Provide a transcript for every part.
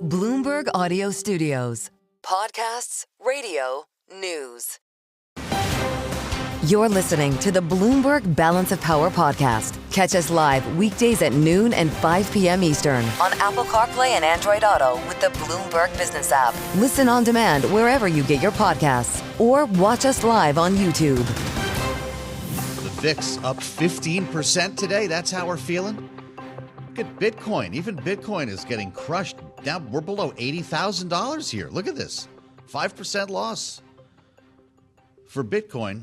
Bloomberg Audio Studios. Podcasts, radio, news. You're listening to the Bloomberg Balance of Power podcast. Catch us live weekdays at noon and 5 p.m. Eastern on Apple CarPlay and Android Auto with the Bloomberg Business app. Listen on demand wherever you get your podcasts or watch us live on YouTube. The VIX up 15% today. That's how we're feeling. Look at Bitcoin. Even Bitcoin is getting crushed. Now we're below $80,000 here. Look at this. 5% loss for Bitcoin.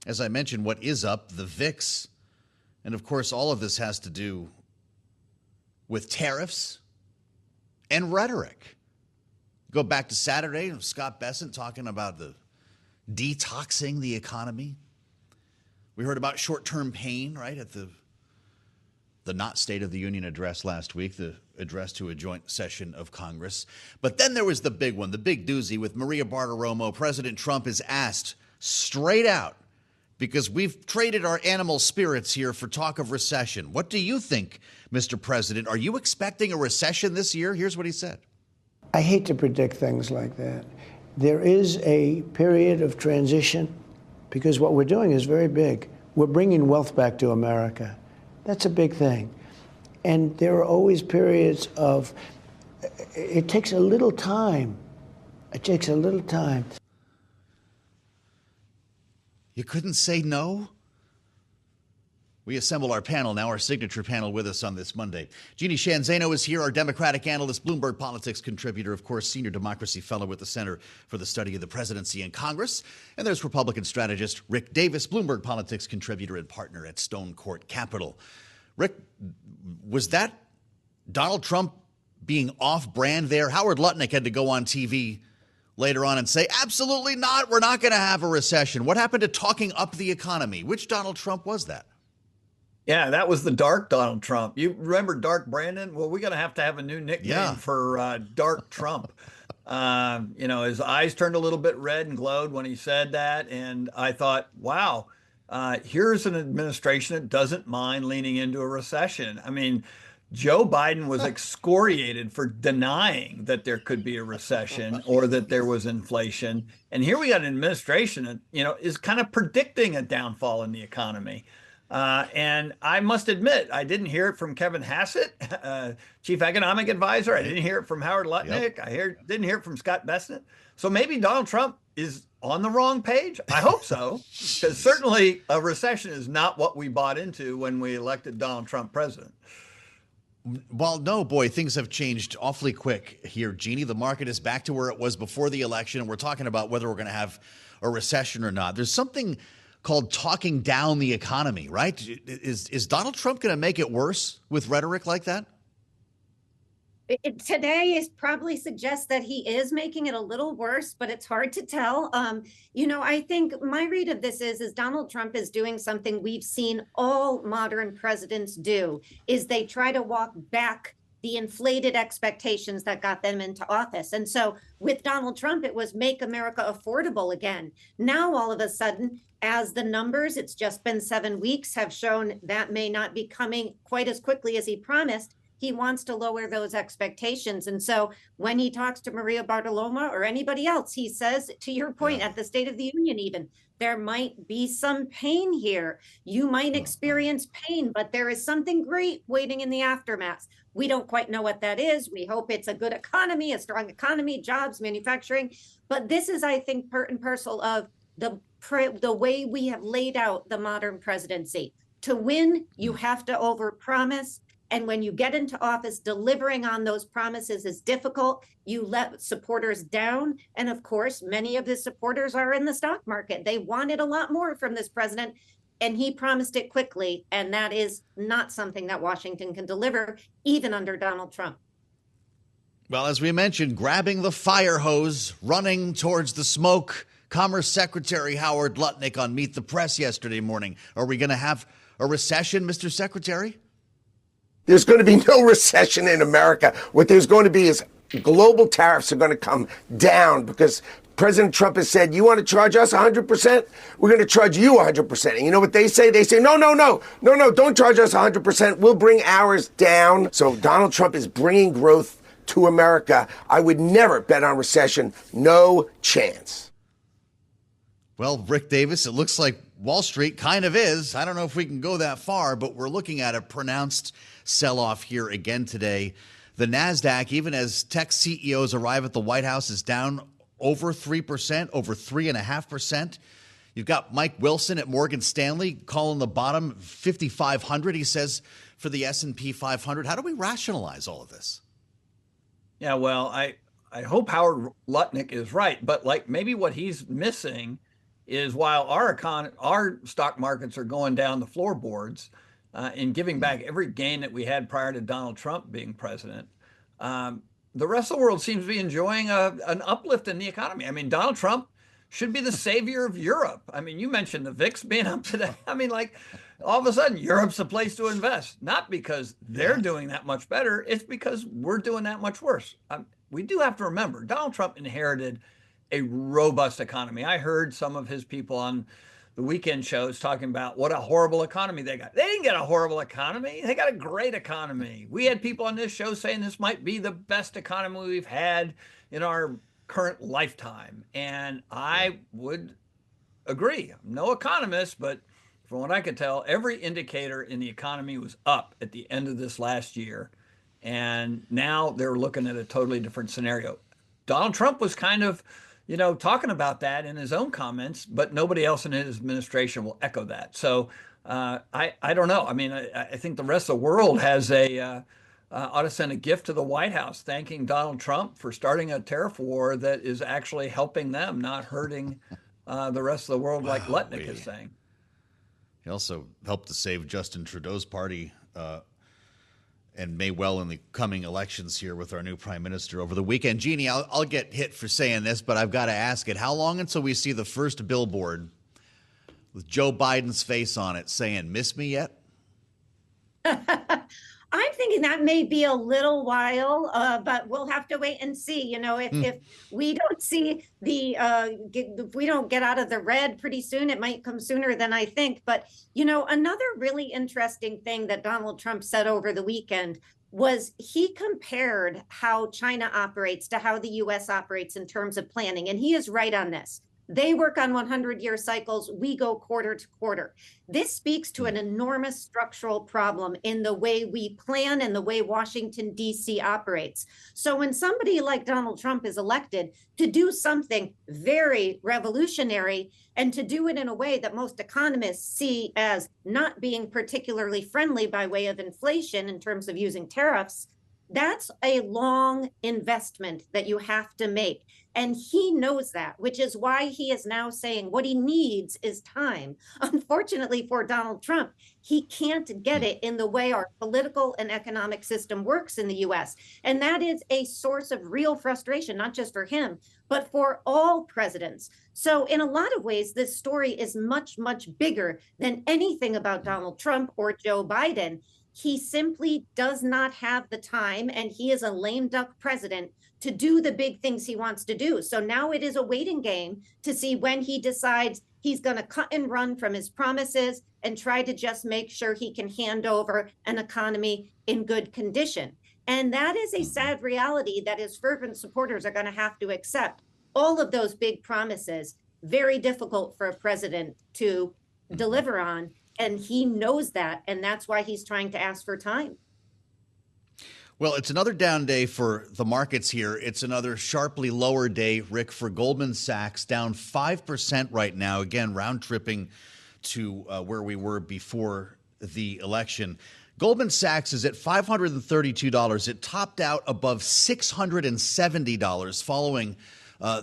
As I mentioned, what is up? The VIX. And of course, all of this has to do with tariffs and rhetoric. Go back to Saturday, Scott Bessent talking about the detoxing the economy. We heard about short-term pain, right, at the not State of the Union address last week, the address to a joint session of Congress. But then there was the big one, the big doozy with Maria Bartiromo. President Trump is asked straight out, because we've traded our animal spirits here for talk of recession. What do you think, Mr. President? Are you expecting a recession this year? Here's what he said. I hate to predict things like that. There is a period of transition because what we're doing is very big. We're bringing wealth back to America. That's a big thing. And there are always periods of, it takes a little time. It takes a little time. You couldn't say no? We assemble our panel now, our signature panel with us on this Monday. Jeannie Sheehan Zaino is here, our Democratic analyst, Bloomberg politics contributor, of course, senior democracy fellow with the Center for the Study of the Presidency and Congress. And there's Republican strategist Rick Davis, Bloomberg politics contributor and partner at Stone Court Capital. Rick, was that Donald Trump being off-brand there? Howard Lutnick had to go on TV later on and say, absolutely not, we're not going to have a recession. What happened to talking up the economy? Which Donald Trump was that? Yeah, that was the dark Donald Trump. You remember Dark Brandon? Well, we're going to have a new nickname for Dark Trump. His eyes turned a little bit red and glowed when he said that. And I thought, wow, here's an administration that doesn't mind leaning into a recession. I mean, Joe Biden was excoriated for denying that there could be a recession or that there was inflation. And here we got an administration that, is kind of predicting a downfall in the economy. And I must admit, I didn't hear it from Kevin Hassett, chief economic advisor. I didn't hear it from Howard Lutnick. Yep. Didn't hear it from Scott Bessent. So maybe Donald Trump is on the wrong page. I hope so, because certainly a recession is not what we bought into when we elected Donald Trump president. Well, no, boy, things have changed awfully quick here, Jeannie. The market is back to where it was before the election, and we're talking about whether we're going to have a recession or not. There's something called talking down the economy, right? Is Donald Trump going to make it worse with rhetoric like that? Today is probably suggests that he is making it a little worse, but it's hard to tell. I think my read of this is Donald Trump is doing something we've seen all modern presidents do, is they try to walk back the inflated expectations that got them into office. And so with Donald Trump, it was make America affordable again. Now, all of a sudden, as the numbers, it's just been 7 weeks, have shown that may not be coming quite as quickly as he promised. He wants to lower those expectations. And so when he talks to Maria Bartiromo or anybody else, he says, to your point, at the State of the Union even, there might be some pain here. You might experience pain, but there is something great waiting in the aftermath. We don't quite know what that is. We hope it's a good economy, a strong economy, jobs, manufacturing. But this is, I think, part and parcel of the way we have laid out the modern presidency. To win, you have to overpromise. And when you get into office, delivering on those promises is difficult. You let supporters down. And of course, many of his supporters are in the stock market. They wanted a lot more from this president, and he promised it quickly. And that is not something that Washington can deliver, even under Donald Trump. Well, as we mentioned, grabbing the fire hose, running towards the smoke. Commerce Secretary Howard Lutnick on Meet the Press yesterday morning. Are we going to have a recession, Mr. Secretary? There's going to be no recession in America. What there's going to be is global tariffs are going to come down because President Trump has said, you want to charge us 100%? We're going to charge you 100%. And you know what they say? They say, no, don't charge us 100%. We'll bring ours down. So Donald Trump is bringing growth to America. I would never bet on recession. No chance. Well, Rick Davis, it looks like Wall Street kind of is. I don't know if we can go that far, but we're looking at a pronounced sell-off here again today. The NASDAQ, even as tech CEOs arrive at the White House, is down over 3%, over 3.5%. You've got Mike Wilson at Morgan Stanley calling the bottom 5,500, he says, for the S&P 500. How do we rationalize all of this? Yeah, well, I hope Howard Lutnick is right, but like maybe what he's missing is while our stock markets are going down the floorboards and giving back every gain that we had prior to Donald Trump being president, the rest of the world seems to be enjoying an uplift in the economy. I mean, Donald Trump should be the savior of Europe. I mean, you mentioned the VIX being up today. I mean, like all of a sudden, Europe's a place to invest, not because they're doing that much better. It's because we're doing that much worse. We do have to remember, Donald Trump inherited a robust economy. I heard some of his people on the weekend shows talking about what a horrible economy they got. They didn't get a horrible economy. They got a great economy. We had people on this show saying this might be the best economy we've had in our current lifetime. And I would agree. I'm no economist, but from what I could tell, every indicator in the economy was up at the end of this last year. And now they're looking at a totally different scenario. Donald Trump was kind of, talking about that in his own comments, but nobody else in his administration will echo that. So I don't know. I mean, I think the rest of the world has ought to send a gift to the White House thanking Donald Trump for starting a tariff war that is actually helping them, not hurting the rest of the world like Lutnick is saying. He also helped to save Justin Trudeau's party and may well in the coming elections here with our new prime minister over the weekend. Jeannie, I'll get hit for saying this, but I've got to ask it. How long until we see the first billboard with Joe Biden's face on it saying, "Miss me yet"? I'm thinking that may be a little while, but we'll have to wait and see. If we don't see if we don't get out of the red pretty soon, it might come sooner than I think. But, another really interesting thing that Donald Trump said over the weekend was he compared how China operates to how the U.S. operates in terms of planning. And he is right on this. They work on 100-year cycles. We go quarter to quarter. This speaks to an enormous structural problem in the way we plan and the way Washington, D.C. operates. So when somebody like Donald Trump is elected to do something very revolutionary and to do it in a way that most economists see as not being particularly friendly by way of inflation in terms of using tariffs, that's a long investment that you have to make. And he knows that, which is why he is now saying what he needs is time. Unfortunately for Donald Trump, he can't get it in the way our political and economic system works in the US. And that is a source of real frustration, not just for him, but for all presidents. So in a lot of ways, this story is much, much bigger than anything about Donald Trump or Joe Biden. He simply does not have the time, and he is a lame duck president to do the big things he wants to do. So now it is a waiting game to see when he decides he's going to cut and run from his promises and try to just make sure he can hand over an economy in good condition. And that is a sad reality that his fervent supporters are going to have to accept. All of those big promises, very difficult for a president to deliver on. And he knows that. And that's why he's trying to ask for time. Well, it's another down day for the markets here. It's another sharply lower day, Rick, for Goldman Sachs, down 5% right now. Again, round tripping to where we were before the election. Goldman Sachs is at $532. It topped out above $670 following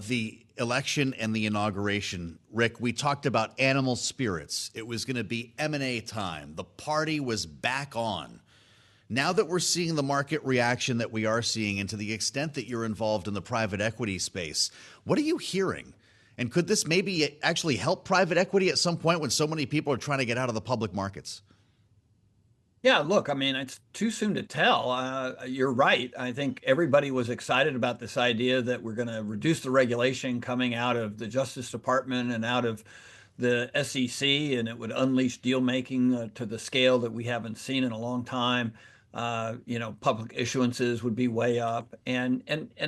the election and the inauguration. Rick, we talked about animal spirits. It was going to be M&A time. The party was back on. Now that we're seeing the market reaction that we are seeing, and to the extent that you're involved in the private equity space, what are you hearing? And could this maybe actually help private equity at some point when so many people are trying to get out of the public markets? Yeah, look, I mean, it's too soon to tell. You're right. I think everybody was excited about this idea that we're going to reduce the regulation coming out of the Justice Department and out of the SEC, and it would unleash deal making to the scale that we haven't seen in a long time. Public issuances would be way up. And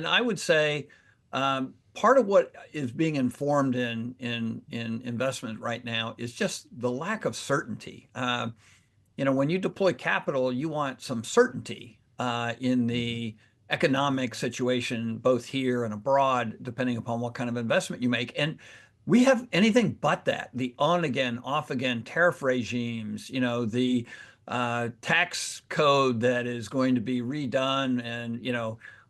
I would say part of what is being informed in investment right now is just the lack of certainty. When you deploy capital, you want some certainty in the economic situation, both here and abroad, depending upon what kind of investment you make. And we have anything but that. The on again, off again tariff regimes, the tax code that is going to be redone. And,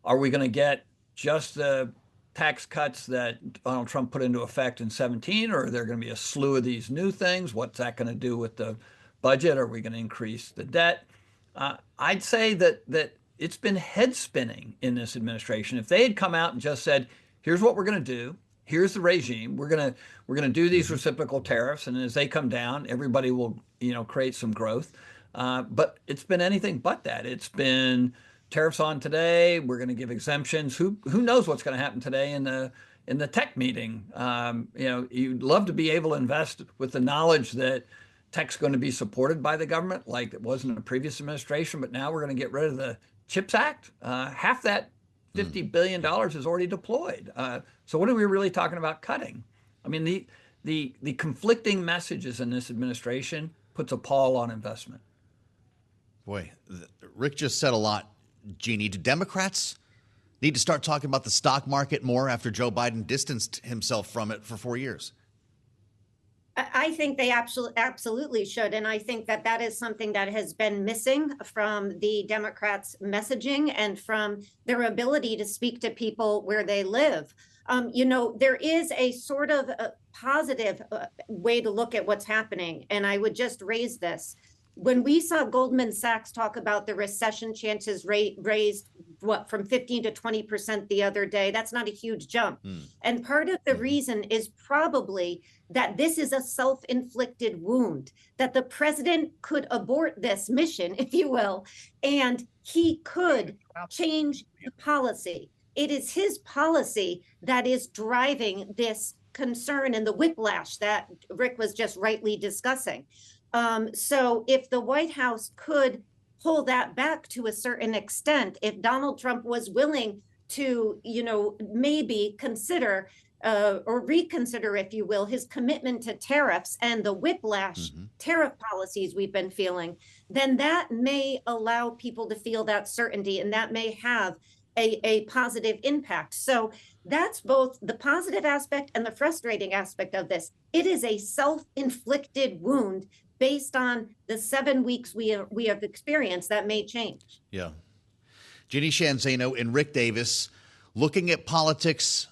are we going to get just the tax cuts that Donald Trump put into effect in 2017, or are there going to be a slew of these new things? What's that going to do with the budget? Are we going to increase the debt? I'd say that it's been head spinning in this administration. If they had come out and just said, here's what we're going to do, here's the regime, we're going to do these reciprocal tariffs, and as they come down, everybody will create some growth. But it's been anything but that. It's been tariffs on today. We're going to give exemptions. Who knows what's going to happen today in the tech meeting? You'd love to be able to invest with the knowledge that tech's going to be supported by the government, like it was in the previous administration. But now we're going to get rid of the CHIPS Act. Half that $50 billion is already deployed. So what are we really talking about cutting? I mean, the conflicting messages in this administration puts a pall on investment. Boy, Rick just said a lot. Jeannie, do Democrats need to start talking about the stock market more after Joe Biden distanced himself from it for 4 years? I think they absolutely should. And I think that is something that has been missing from the Democrats' messaging and from their ability to speak to people where they live. There is a sort of a positive way to look at what's happening. And I would just raise this. When we saw Goldman Sachs talk about the recession chances raised, from 15 to 20% the other day, that's not a huge jump. And part of the reason is probably that this is a self-inflicted wound, that the president could abort this mission, if you will, and he could change the policy. It is his policy that is driving this concern and the whiplash that Rick was just rightly discussing. So if the White House could pull that back to a certain extent, if Donald Trump was willing to, maybe consider or reconsider, if you will, his commitment to tariffs and the whiplash tariff policies we've been feeling, then that may allow people to feel that certainty, and that may have a positive impact. So that's both the positive aspect and the frustrating aspect of this. It is a self-inflicted wound based on the 7 weeks we have experienced. That may change. Yeah. Ginny Shanzano and Rick Davis looking at politics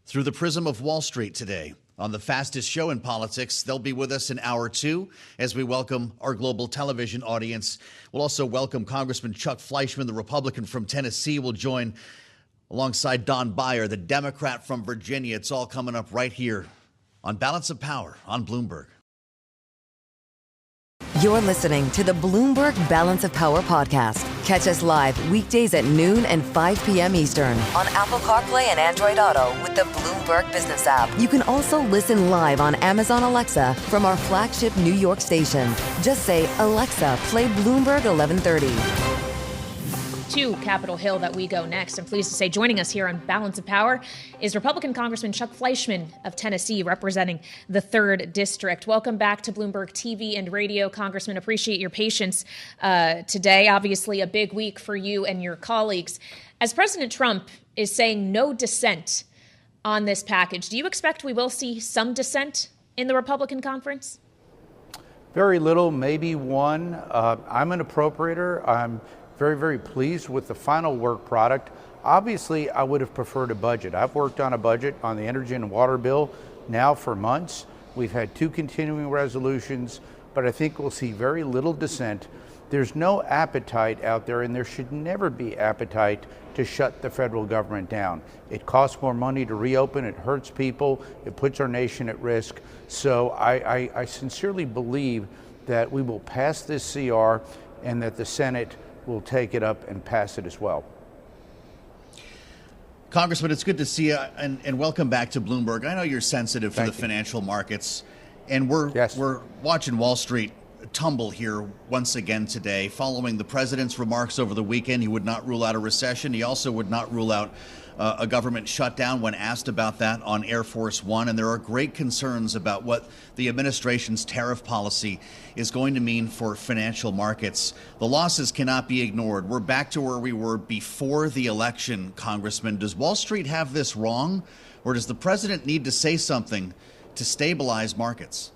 through the prism of Wall Street today on the fastest show in politics. They'll be with us in hour 2 as we welcome our global television audience. We'll also welcome Congressman Chuck Fleischmann, the Republican from Tennessee, will join alongside Don Beyer, the Democrat from Virginia. It's all coming up right here on Balance of Power on Bloomberg. You're listening to the Bloomberg Balance of Power podcast. Catch us live weekdays at noon and 5 p.m. Eastern on Apple CarPlay and Android Auto with the Bloomberg Business app. You can also listen live on Amazon Alexa from our flagship New York station. Just say, Alexa, play Bloomberg 1130. To Capitol Hill that we go next. I'm pleased to say joining us here on Balance of Power is Republican Congressman Chuck Fleischmann of Tennessee, representing the 3rd District. Welcome back to Bloomberg TV and radio, Congressman. Appreciate your patience today. Obviously, a big week for you and your colleagues. As President Trump is saying no dissent on this package, do you expect we will see some dissent in the Republican conference? Very little, maybe one. I'm an appropriator. I'm very, very pleased with the final work product. Obviously, I would have preferred a budget. I've worked on a budget on the energy and water bill now for months. We've had 2 continuing resolutions, but I think we'll see very little dissent. There's no appetite out there, and there should never be appetite to shut the federal government down. It costs more money to reopen, it hurts people, it puts our nation at risk. So I sincerely believe that we will pass this CR and that the Senate will take it up and pass it as well. Congressman, it's good to see you, and welcome back to Bloomberg. I know you're sensitive to the financial markets, and we're watching Wall Street tumble here once again today. Following the president's remarks over the weekend, he would not rule out a recession. He also would not rule out a government shutdown when asked about that on Air Force One. And there are great concerns about what the administration's tariff policy is going to mean for financial markets. The losses cannot be ignored. We're back to where we were before the election, Congressman. Does Wall Street have this wrong, or does the president need to say something to stabilize markets?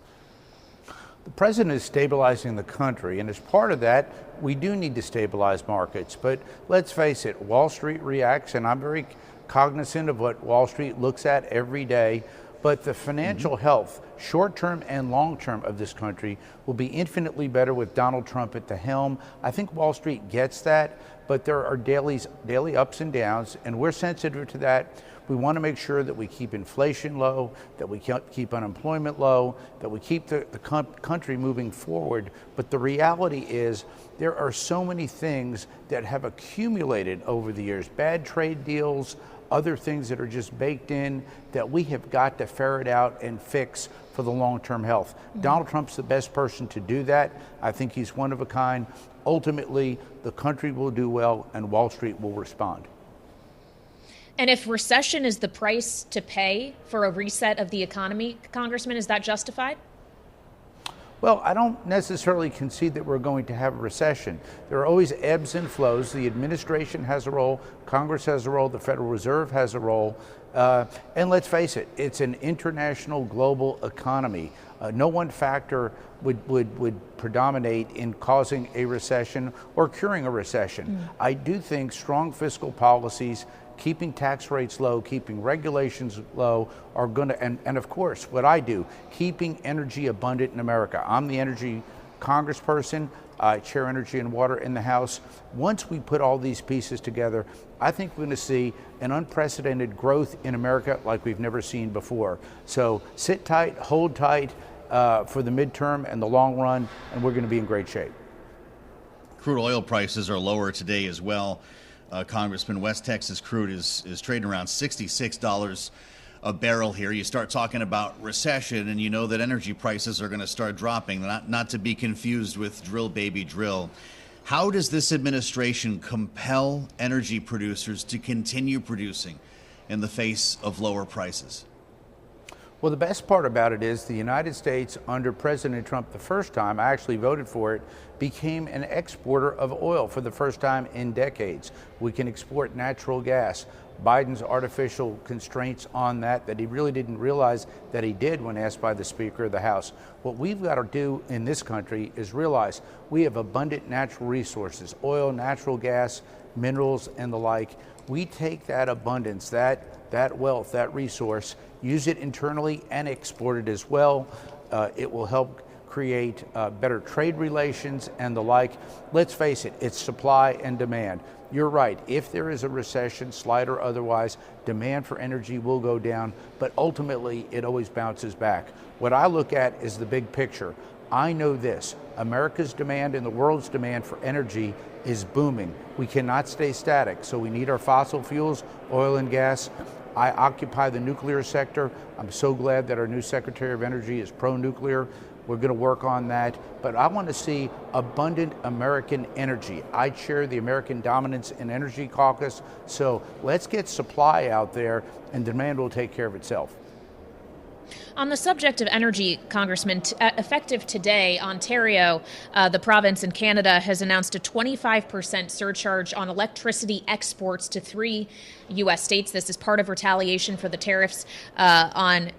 The president is stabilizing the country, and as part of that, we do need to stabilize markets. But let's face it, Wall Street reacts, and I'm very cognizant of what Wall Street looks at every day. But the financial health, short-term and long-term, of this country will be infinitely better with Donald Trump at the helm. I think Wall Street gets that, but there are daily ups and downs, and we're sensitive to that. We want to make sure that we keep inflation low, that we keep unemployment low, that we keep the country moving forward. But the reality is there are so many things that have accumulated over the years, bad trade deals, other things that are just baked in, that we have got to ferret out and fix for the long-term health. Donald Trump's the best person to do that. I think he's one of a kind. Ultimately, the country will do well and Wall Street will respond. And if recession is the price to pay for a reset of the economy, Congressman, is that justified? Well, I don't necessarily concede that we're going to have a recession. There are always ebbs and flows. The administration has a role, Congress has a role, the Federal Reserve has a role. And let's face it, it's an international global economy. No one factor would predominate in causing a recession or curing a recession. I do think strong fiscal policies, keeping tax rates low, keeping regulations low are going to, and of course, what I do, keeping energy abundant in America. I'm the energy congressperson. I chair Energy and Water in the House. Once we put all these pieces together, I think we're going to see an unprecedented growth in America like we've never seen before. So sit tight, hold tight for the midterm and the long run, and we're going to be in great shape. Crude oil prices are lower today as well. Congressman, West Texas crude is trading around $66 a barrel here. You start talking about recession, and you know that energy prices are going to start dropping, not to be confused with drill, baby, drill. How does this administration compel energy producers to continue producing in the face of lower prices? Well, the best part about it is the United States, under President Trump the first time, I actually voted for it, became an exporter of oil for the first time in decades. We can export natural gas. Biden's artificial constraints on that he really didn't realize that he did when asked by the Speaker of the House. What we've got to do in this country is realize we have abundant natural resources, oil, natural gas, minerals, and the like. We take that abundance, that wealth, that resource, use it internally and export it as well. It will help create better trade relations and the like. Let's face it, it's supply and demand. You're right. If there is a recession, slight or otherwise, demand for energy will go down, but ultimately it always bounces back. What I look at is the big picture. I know this, America's demand and the world's demand for energy is booming. We cannot stay static, so we need our fossil fuels, oil and gas. I occupy the nuclear sector. I'm so glad that our new Secretary of Energy is pro-nuclear. We're going to work on that, but I want to see abundant American energy. I chair the American Dominance and Energy Caucus, so let's get supply out there and demand will take care of itself. On the subject of energy, Congressman, effective today, Ontario, the province in Canada, has announced a 25% surcharge on electricity exports to 3 U.S. states. This is part of retaliation for the tariffs on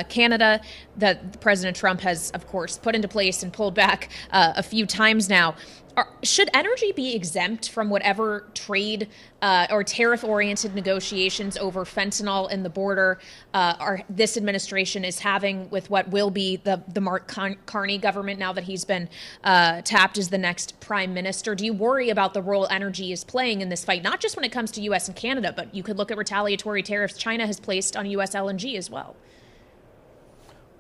Canada that President Trump has, of course, put into place and pulled back a few times now. Should energy be exempt from whatever trade or tariff-oriented negotiations over fentanyl and the border this administration is having with what will be the Mark Carney government now that he's been tapped as the next prime minister? Do you worry about the role energy is playing in this fight, not just when it comes to U.S. and Canada, but you could look at retaliatory tariffs China has placed on U.S. LNG as well?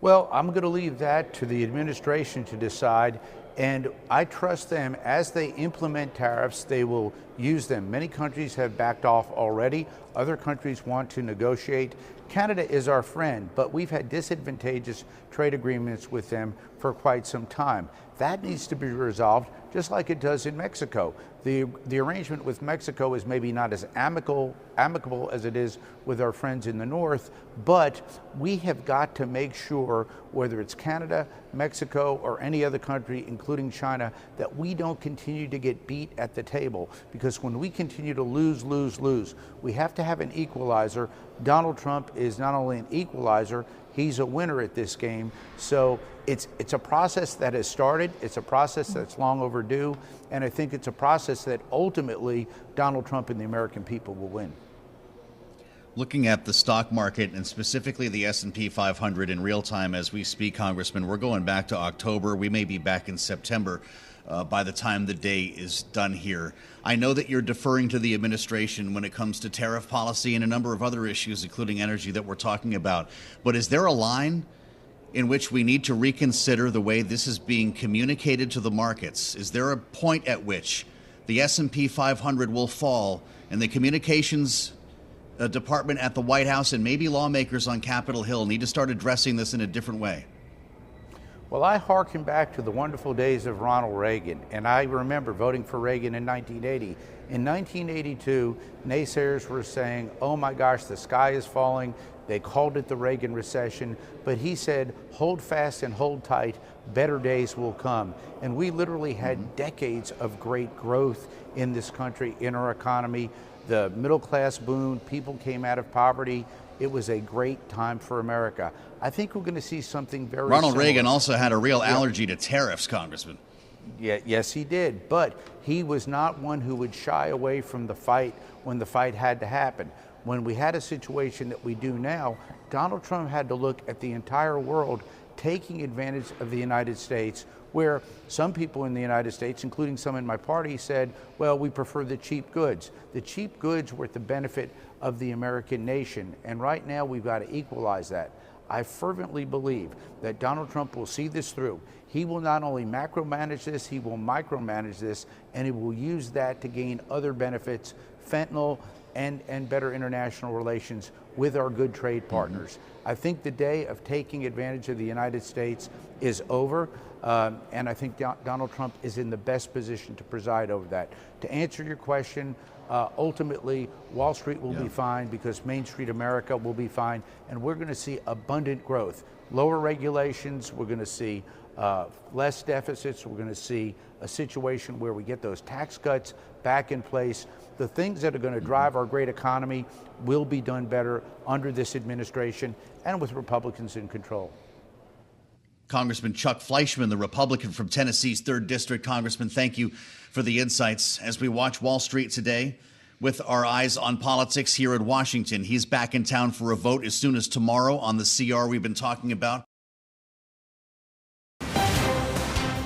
Well, I'm going to leave that to the administration to decide. And I trust them as they implement tariffs, they will use them. Many countries have backed off already. Other countries want to negotiate. Canada is our friend, but we've had disadvantageous trade agreements with them for quite some time. That needs to be resolved, just like it does in Mexico. The arrangement with Mexico is maybe not as amicable as it is with our friends in the north, but we have got to make sure, whether it's Canada, Mexico, or any other country, including China, that we don't continue to get beat at the table. Because when we continue to lose, we have to have an equalizer. Donald Trump is not only an equalizer, he's a winner at this game. So it's a process that has started. It's a process that's long overdue. And I think it's a process that ultimately Donald Trump and the American people will win. Looking at the stock market and specifically the S&P 500 in real time as we speak, Congressman, we're going back to October. We may be back in September by the time the day is done here. I know that you're deferring to the administration when it comes to tariff policy and a number of other issues, including energy, that we're talking about. But is there a line in which we need to reconsider the way this is being communicated to the markets? Is there a point at which the S&P 500 will fall and the communications department at the White House and maybe lawmakers on Capitol Hill need to start addressing this in a different way? Well, I hearken back to the wonderful days of Ronald Reagan, and I remember voting for Reagan in 1980. In 1982, naysayers were saying, oh my gosh, the sky is falling. They called it the Reagan recession, but he said, hold fast and hold tight, better days will come. And we literally had decades of great growth in this country, in our economy. The middle class boomed, people came out of poverty. It was a great time for America. I think we're going to see something very Ronald similar. Reagan also had a real allergy to tariffs, Congressman. Yeah, yes, he did. But he was not one who would shy away from the fight when the fight had to happen. When we had a situation that we do now, Donald Trump had to look at the entire world taking advantage of the United States, where some people in the United States, including some in my party, said, well, we prefer the cheap goods. The cheap goods were at the benefit of the American nation. And right now we've got to equalize that. I fervently believe that Donald Trump will see this through. He will not only macromanage this, he will micromanage this, and he will use that to gain other benefits, fentanyl, and better international relations with our good trade partners. I think the day of taking advantage of the United States is over, and I think Donald Trump is in the best position to preside over that. To answer your question, ultimately, Wall Street will be fine because Main Street America will be fine, and we're going to see abundant growth. Lower regulations, we're going to see less deficits, we're going to see a situation where we get those tax cuts back in place. The things that are going to drive our great economy will be done better under this administration and with Republicans in control. Congressman Chuck Fleischmann, the Republican from Tennessee's 3rd District. Congressman, thank you for the insights as we watch Wall Street today with our eyes on politics here in Washington. He's back in town for a vote as soon as tomorrow on the CR we've been talking about.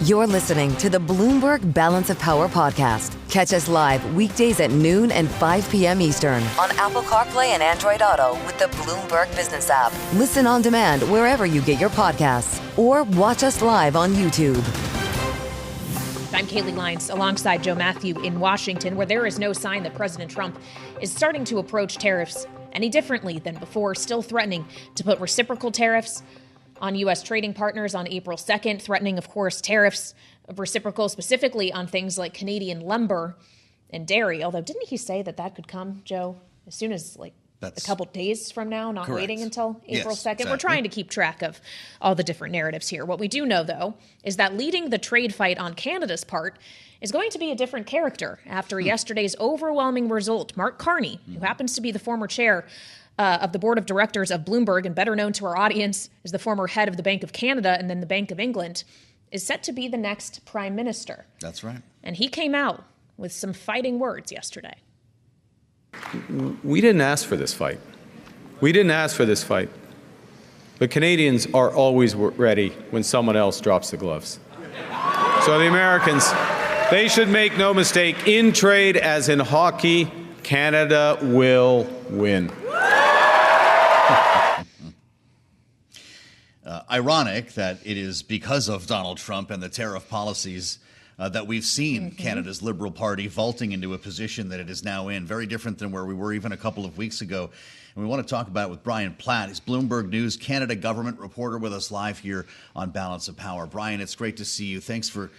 You're listening to the Bloomberg Balance of Power podcast. Catch us live weekdays at noon and 5 p.m. Eastern on Apple CarPlay and Android Auto with the Bloomberg Business app. Listen on demand wherever you get your podcasts or watch us live on YouTube. I'm Kailey Leinz alongside Joe Mathieu in Washington, where there is no sign that President Trump is starting to approach tariffs any differently than before, still threatening to put reciprocal tariffs on U.S. trading partners on April 2nd, threatening, of course, tariffs reciprocal specifically on things like Canadian lumber and dairy. Although, didn't he say that that could come, Joe, as soon as a couple days from now, not correct. Waiting until April 2nd? Exactly. We're trying to keep track of all the different narratives here. What we do know, though, is that leading the trade fight on Canada's part is going to be a different character after yesterday's overwhelming result. Mark Carney, who happens to be the former chair of the board of directors of Bloomberg and better known to our audience as the former head of the Bank of Canada and then the Bank of England, is set to be the next prime minister. That's right. And he came out with some fighting words yesterday. We didn't ask for this fight. We didn't ask for this fight. But Canadians are always ready when someone else drops the gloves. So the Americans, they should make no mistake, in trade as in hockey, Canada will win. ironic that it is because of Donald Trump and the tariff policies that we've seen Canada's Liberal Party vaulting into a position that it is now in, very different than where we were even a couple of weeks ago. And we want to talk about it with Brian Platt. He's Bloomberg News Canada government reporter with us live here on Balance of Power. Brian, it's great to see you. Thanks for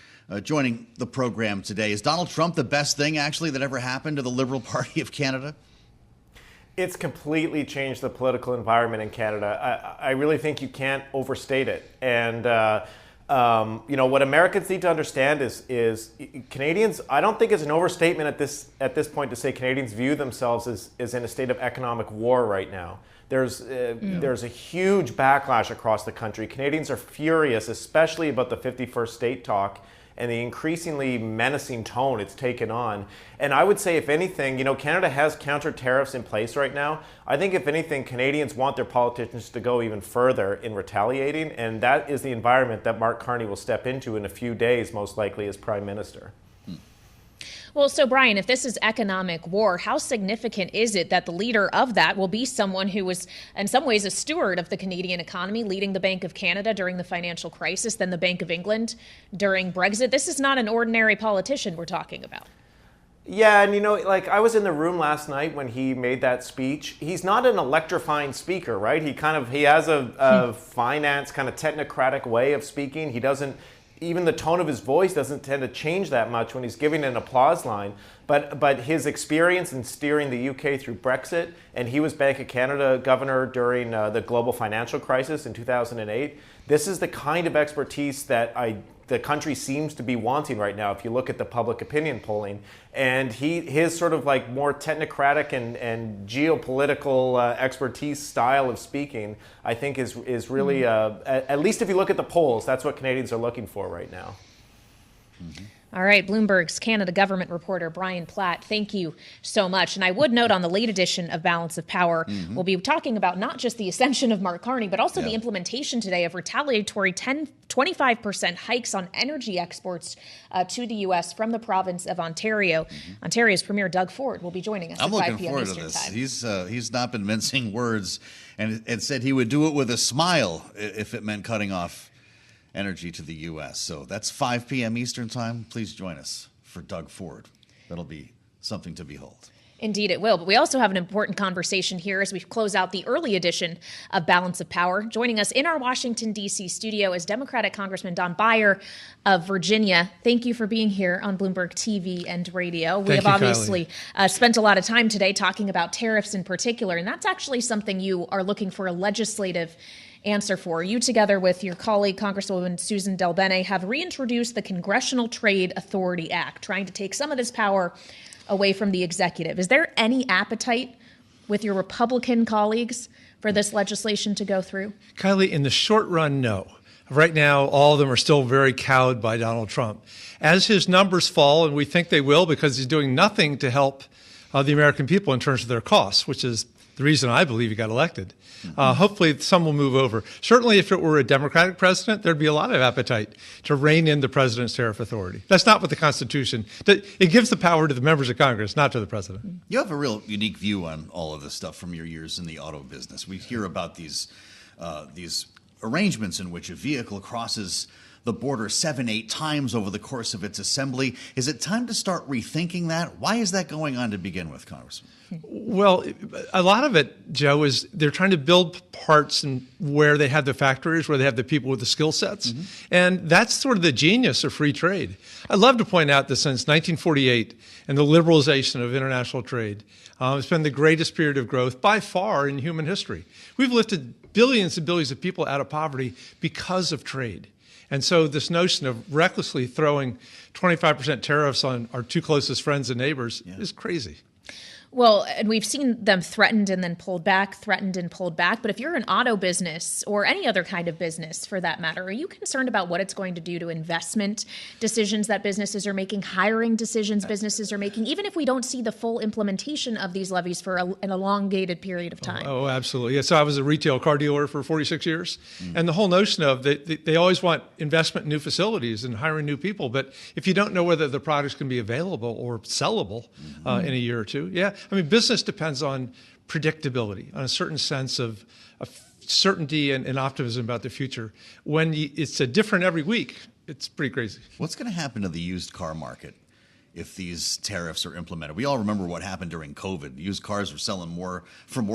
joining the program today. Is Donald Trump the best thing, actually, that ever happened to the Liberal Party of Canada? It's completely changed the political environment in Canada. I really think you can't overstate it. And what Americans need to understand is Canadians, I don't think it's an overstatement at this point to say Canadians view themselves as in a state of economic war right now. There's a huge backlash across the country. Canadians are furious, especially about the 51st state talk and the increasingly menacing tone it's taken on. And I would say, if anything, Canada has counter tariffs in place right now. I think, if anything, Canadians want their politicians to go even further in retaliating, and that is the environment that Mark Carney will step into in a few days, most likely as Prime Minister. Well, so Brian, if this is economic war, how significant is it that the leader of that will be someone who was in some ways a steward of the Canadian economy, leading the Bank of Canada during the financial crisis, then the Bank of England during Brexit? This is not an ordinary politician we're talking about. Yeah, and I was in the room last night when he made that speech. He's not an electrifying speaker, right? He has a finance kind of technocratic way of speaking. He doesn't. Even the tone of his voice doesn't tend to change that much when he's giving an applause line. But his experience in steering the UK through Brexit, and he was Bank of Canada governor during the global financial crisis in 2008, this is the kind of expertise that the country seems to be wanting right now if you look at the public opinion polling. And his sort of like more technocratic and geopolitical expertise style of speaking, I think is really, at least if you look at the polls, that's what Canadians are looking for right now. Mm-hmm. All right, Bloomberg's Canada government reporter Brian Platt, thank you so much. And I would note on the late edition of Balance of Power, we'll be talking about not just the ascension of Mark Carney, but also the implementation today of retaliatory 25% hikes on energy exports to the U.S. from the province of Ontario. Ontario's Premier Doug Ford will be joining us at 5 p.m. Eastern Time. He's not been mincing words and said he would do it with a smile if it meant cutting off energy to the U.S. So that's 5 p.m. Eastern Time. Please join us for Doug Ford. That'll be something to behold. Indeed it will. But we also have an important conversation here as we close out the early edition of Balance of Power. Joining us in our Washington, D.C. studio is Democratic Congressman Don Beyer of Virginia. Thank you for being here on Bloomberg TV and radio. We have obviously spent a lot of time today talking about tariffs in particular, and that's actually something you are looking for a legislative answer for. You, together with your colleague, Congresswoman Susan DelBene, have reintroduced the Congressional Trade Authority Act, trying to take some of this power away from the executive. Is there any appetite with your Republican colleagues for this legislation to go through? Kailey, in the short run, no. Right now, all of them are still very cowed by Donald Trump. As his numbers fall, and we think they will because he's doing nothing to help the American people in terms of their costs, which is the reason I believe he got elected. Hopefully some will move over. Certainly if it were a Democratic president, there'd be a lot of appetite to rein in the president's tariff authority. That's not what the Constitution, it gives the power to the members of Congress, not to the president. You have a real unique view on all of this stuff from your years in the auto business. We hear about these arrangements in which a vehicle crosses the border 7-8 times over the course of its assembly. Is it time to start rethinking that? Why is that going on to begin with, Congressman? Well, a lot of it, Joe, is they're trying to build parts and where they have the factories, where they have the people with the skill sets. And that's sort of the genius of free trade. I love to point out that since 1948 and the liberalization of international trade, it's been the greatest period of growth by far in human history. We've lifted billions and billions of people out of poverty because of trade. And so this notion of recklessly throwing 25% tariffs on our two closest friends and neighbors is crazy. Well, and we've seen them threatened and then pulled back, threatened and pulled back. But if you're an auto business or any other kind of business for that matter, are you concerned about what it's going to do to investment decisions that businesses are making, hiring decisions businesses are making, even if we don't see the full implementation of these levies for an elongated period of time? Oh, absolutely. Yeah, so I was a retail car dealer for 46 years. And the whole notion of they always want investment in new facilities and hiring new people. But if you don't know whether the products can be available or sellable in a year or two, I mean, business depends on predictability, on a certain sense of certainty and optimism about the future. When it's different every week, it's pretty crazy. What's going to happen to the used car market if these tariffs are implemented? We all remember what happened during COVID. Used cars were selling more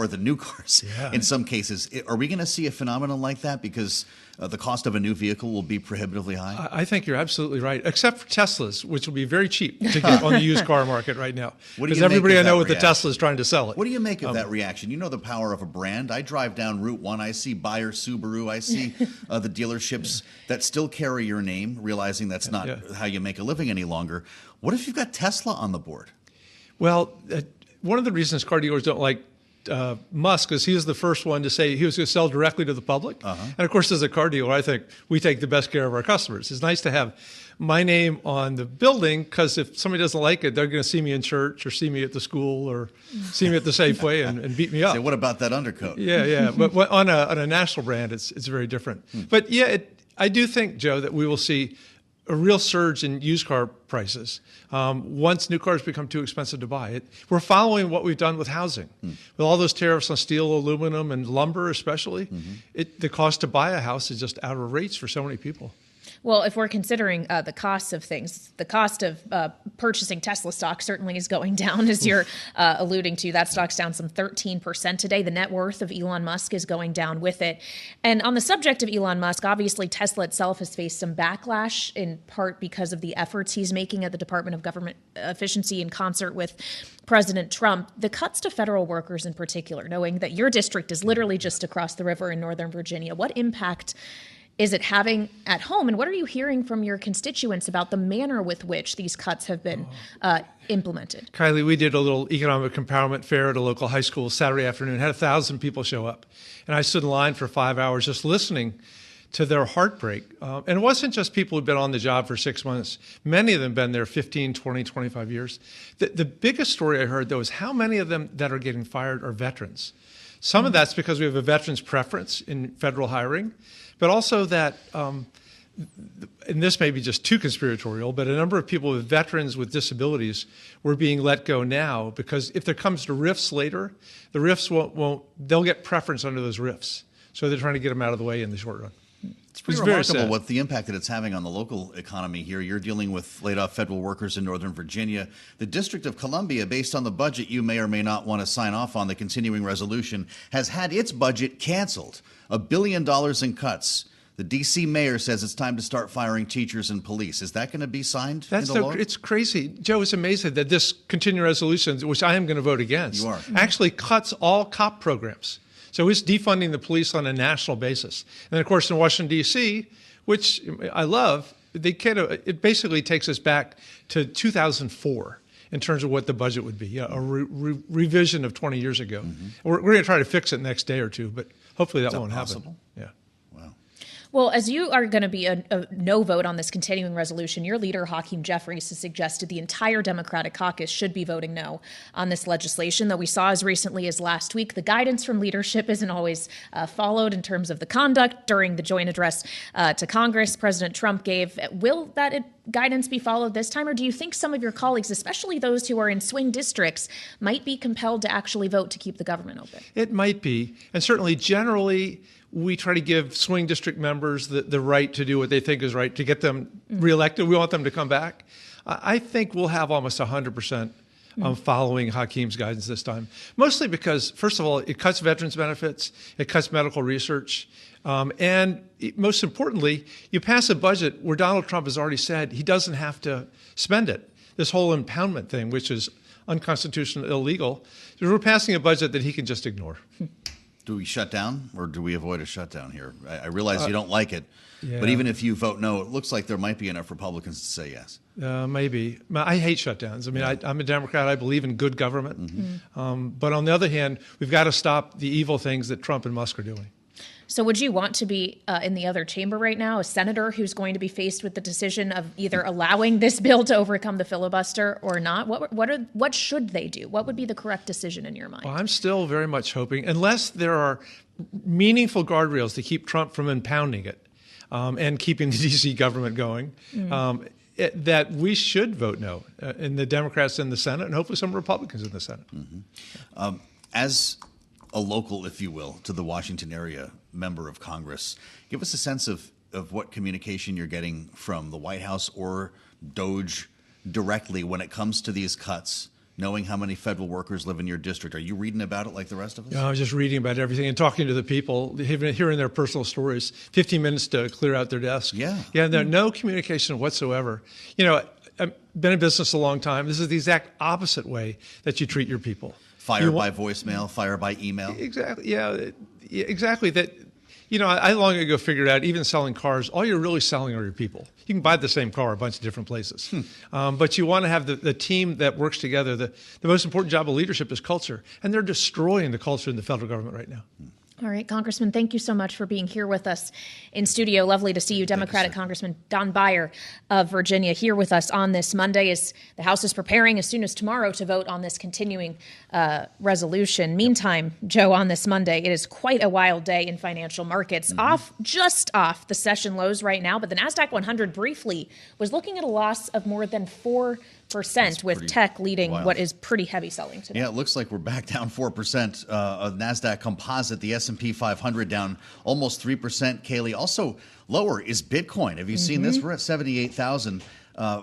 than new cars in some cases. Are we going to see a phenomenon like that because the cost of a new vehicle will be prohibitively high? I think you're absolutely right, except for Teslas, which will be very cheap to get on the used car market right now. Because everybody I know with the Tesla is trying to sell it. What do you make of that reaction? You know the power of a brand. I drive down Route 1. I see Bayer Subaru. I see the dealerships that still carry your name, realizing that's not how you make a living any longer. What if you've got Tesla on the board? Well, one of the reasons car dealers don't like Musk is he was the first one to say he was going to sell directly to the public. And of course, as a car dealer, I think we take the best care of our customers. It's nice to have my name on the building because if somebody doesn't like it, they're going to see me in church or see me at the school or see me at the Safeway and beat me up. Say, what about that undercoat? Yeah. But on a national brand, it's very different. But yeah, I do think, Joe, that we will see a real surge in used car prices once new cars become too expensive to buy. We're following what we've done with housing. With all those tariffs on steel, aluminum, and lumber especially, the cost to buy a house is just out of rates for so many people. Well, if we're considering the costs of things, the cost of purchasing Tesla stock certainly is going down, as you're alluding to. That stock's down some 13% today. The net worth of Elon Musk is going down with it. And on the subject of Elon Musk, obviously Tesla itself has faced some backlash, in part because of the efforts he's making at the Department of Government Efficiency in concert with President Trump. The cuts to federal workers in particular, knowing that your district is literally just across the river in Northern Virginia, what impact is it having at home? And what are you hearing from your constituents about the manner with which these cuts have been implemented? Kailey, we did a little economic empowerment fair at a local high school Saturday afternoon, had 1,000 people show up. And I stood in line for 5 hours just listening to their heartbreak. And it wasn't just people who'd been on the job for 6 months. Many of them been there 15, 20, 25 years. The biggest story I heard, though, is how many of them that are getting fired are veterans. Some of that's because we have a veterans preference in federal hiring, but also that, and this may be just too conspiratorial, but a number of people with veterans with disabilities were being let go now because if there comes to RIFs later, the RIFs they'll get preference under those RIFs. So they're trying to get them out of the way in the short run. It's pretty remarkable what the impact that it's having on the local economy here. You're dealing with laid-off federal workers in Northern Virginia. The District of Columbia, based on the budget you may or may not want to sign off on, the continuing resolution, has had its budget canceled. $1 billion in cuts. The D.C. mayor says it's time to start firing teachers and police. Is that going to be signed into law? It's crazy. Joe, it's amazing that this continuing resolution, which I am going to vote against, actually cuts all cop programs. So it's defunding the police on a national basis. And then, of course, in Washington, D.C., which I love, it basically takes us back to 2004 in terms of what the budget would be, a revision of 20 years ago. We're going to try to fix it next day or two, but hopefully that won't happen. Yeah. Well, as you are going to be a no vote on this continuing resolution, your leader, Hakeem Jeffries, has suggested the entire Democratic caucus should be voting no on this legislation, though we saw as recently as last week the guidance from leadership isn't always followed in terms of the conduct during the joint address to Congress President Trump gave. Will that guidance be followed this time, or do you think some of your colleagues, especially those who are in swing districts, might be compelled to actually vote to keep the government open? It might be, and certainly generally we try to give swing district members the right to do what they think is right, to get them reelected. We want them to come back. I think we'll have almost 100% following Hakeem's guidance this time, mostly because, first of all, it cuts veterans benefits, it cuts medical research, and most importantly, you pass a budget where Donald Trump has already said he doesn't have to spend it. This whole impoundment thing, which is unconstitutional, illegal, we're passing a budget that he can just ignore. Do we shut down, or do we avoid a shutdown here? I realize you don't like it, but even if you vote no, it looks like there might be enough Republicans to say yes. Maybe. I hate shutdowns. I mean, I'm a Democrat. I believe in good government. But on the other hand, we've got to stop the evil things that Trump and Musk are doing. So would you want to be in the other chamber right now, a senator who's going to be faced with the decision of either allowing this bill to overcome the filibuster or not? What should they do? What would be the correct decision in your mind? Well, I'm still very much hoping, unless there are meaningful guardrails to keep Trump from impounding it and keeping the D.C. government going, that we should vote no, and the Democrats in the Senate, and hopefully some Republicans in the Senate. As a local, if you will, to the Washington area member of Congress. Give us a sense of what communication you're getting from the White House or DOGE directly when it comes to these cuts, knowing how many federal workers live in your district. Are you reading about it like the rest of us? Yeah, I was just reading about everything and talking to the people, hearing their personal stories. 15 minutes to clear out their desk. Yeah. Yeah, no communication whatsoever. You know, I've been in business a long time. This is the exact opposite way that you treat your people. Fire by voicemail, fire by email. Exactly. Yeah, exactly. That. You know, I long ago figured out, even selling cars, all you're really selling are your people. You can buy the same car a bunch of different places. But you want to have the team that works together. The most important job of leadership is culture. And they're destroying the culture in the federal government right now. All right, Congressman, thank you so much for being here with us in studio. Lovely to see you, Democratic Congressman Don Beyer of Virginia, here with us on this Monday as the House is preparing as soon as tomorrow to vote on this continuing resolution. Meantime, Joe, on this Monday, it is quite a wild day in financial markets. Just off the session lows right now, but the NASDAQ 100 briefly was looking at a loss of more than 4%, with tech leading what is pretty heavy selling today. Yeah, it looks like we're back down 4%. Of NASDAQ Composite, the S&P 500 down almost 3%. Kailey, also lower is Bitcoin. Have you seen this? We're at 78,000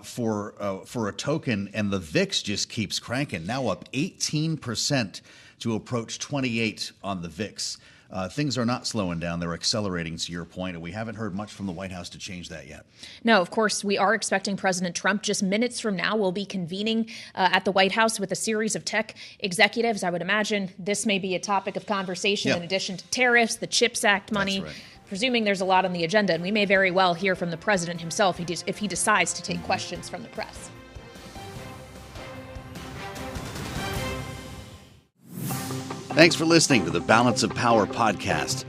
for a token, and the VIX just keeps cranking. Now up 18% to approach 28 on the VIX. Things are not slowing down. They're accelerating, to your point, and we haven't heard much from the White House to change that yet. No, of course, we are expecting President Trump just minutes from now will be convening at the White House with a series of tech executives. I would imagine this may be a topic of conversation in addition to tariffs, the CHIPS Act money. That's right. Presuming there's a lot on the agenda, and we may very well hear from the president himself if he decides to take questions from the press. Thanks for listening to the Balance of Power podcast.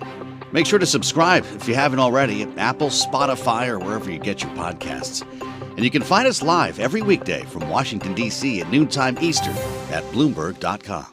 Make sure to subscribe if you haven't already at Apple, Spotify, or wherever you get your podcasts. And you can find us live every weekday from Washington, D.C. at noontime Eastern at Bloomberg.com.